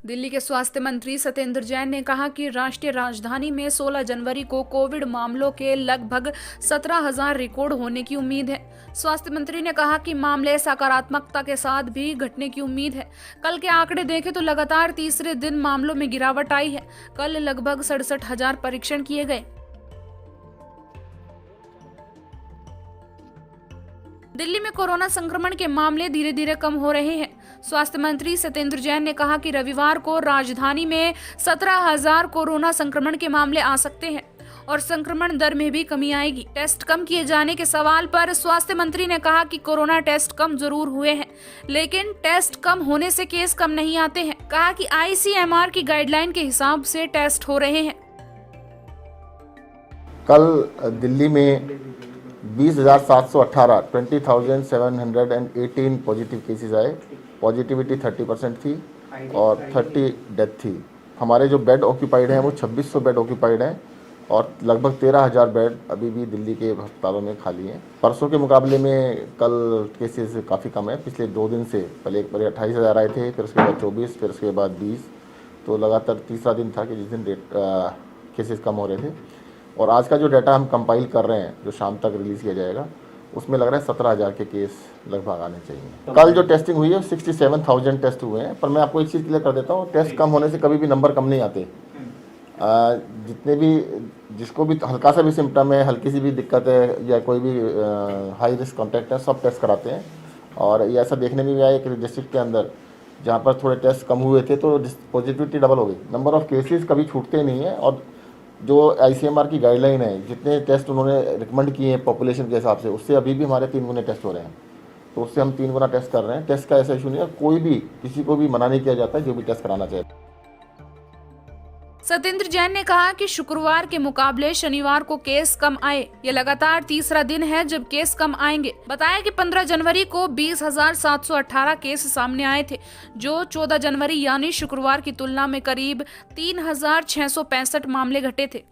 दिल्ली के स्वास्थ्य मंत्री सत्येंद्र जैन ने कहा कि राष्ट्रीय राजधानी में 16 जनवरी को कोविड मामलों के लगभग 17,000 रिकॉर्ड होने की उम्मीद है। स्वास्थ्य मंत्री ने कहा कि मामले सकारात्मकता के साथ भी घटने की उम्मीद है। कल के आंकड़े देखें तो लगातार तीसरे दिन मामलों में गिरावट आई है। कल लगभग 67,000 परीक्षण किए गए। दिल्ली में कोरोना संक्रमण के मामले धीरे धीरे कम हो रहे हैं। स्वास्थ्य मंत्री सत्येंद्र जैन ने कहा कि रविवार को राजधानी में 17,000 कोरोना संक्रमण के मामले आ सकते हैं और संक्रमण दर में भी कमी आएगी। टेस्ट कम किए जाने के सवाल पर स्वास्थ्य मंत्री ने कहा कि कोरोना टेस्ट कम जरूर हुए हैं, लेकिन टेस्ट कम होने से केस कम नहीं आते हैं। कहा कि ICMR की गाइडलाइन के हिसाब से टेस्ट हो रहे हैं। कल दिल्ली में 20,718 20,718 पॉजिटिव केसेस आए। पॉजिटिविटी 30% थी और 30 डेथ थी। हमारे जो बेड ऑक्यूपाइड हैं वो 2600 बेड ऑक्यूपाइड हैं और लगभग 13,000 बेड अभी भी दिल्ली के अस्पतालों में खाली हैं। परसों के मुकाबले में कल केसेस काफ़ी कम है। पिछले 2 दिन से पहले एक बार 28,000 आए थे, फिर उसके बाद 24, फिर उसके बाद 20, तो लगातार तीसरा दिन था कि जिस दिन केसेस कम हो रहे थे। और आज का जो डाटा हम कंपाइल कर रहे हैं, जो शाम तक रिलीज़ किया जाएगा, उसमें लग रहा है 17,000 के केस लगभग आने चाहिए। कल जो टेस्टिंग हुई है 67,000 टेस्ट हुए हैं। पर मैं आपको एक चीज़ क्लियर कर देता हूँ, टेस्ट कम होने से कभी भी नंबर कम नहीं आते। जितने भी जिसको भी हल्का सा भी सिम्टम है, हल्की सी भी दिक्कत है या कोई भी हाई रिस्क कॉन्टैक्ट है, सब टेस्ट कराते हैं। और ये ऐसा देखने में भी आया कि डिस्ट्रिक्ट के अंदर जहाँ पर थोड़े टेस्ट कम हुए थे तो पॉजिटिविटी डबल हो गई। नंबर ऑफ़ केसेस कभी छूटते नहीं हैं। और जो ICMR की गाइडलाइन है, जितने टेस्ट उन्होंने रिकमेंड किए हैं पॉपुलेशन के हिसाब से, उससे अभी भी हमारे 3 गुने टेस्ट हो रहे हैं। तो उससे हम 3 गुना टेस्ट कर रहे हैं। टेस्ट का ऐसा इशू नहीं है, कोई भी किसी को भी मना नहीं किया जाता है जो भी टेस्ट कराना चाहे। सत्येंद्र जैन ने कहा कि शुक्रवार के मुकाबले शनिवार को केस कम आए। ये लगातार तीसरा दिन है जब केस कम आएंगे। बताया कि 15 जनवरी को 20,718 केस सामने आए थे, जो 14 जनवरी यानी शुक्रवार की तुलना में करीब 3,665 मामले घटे थे।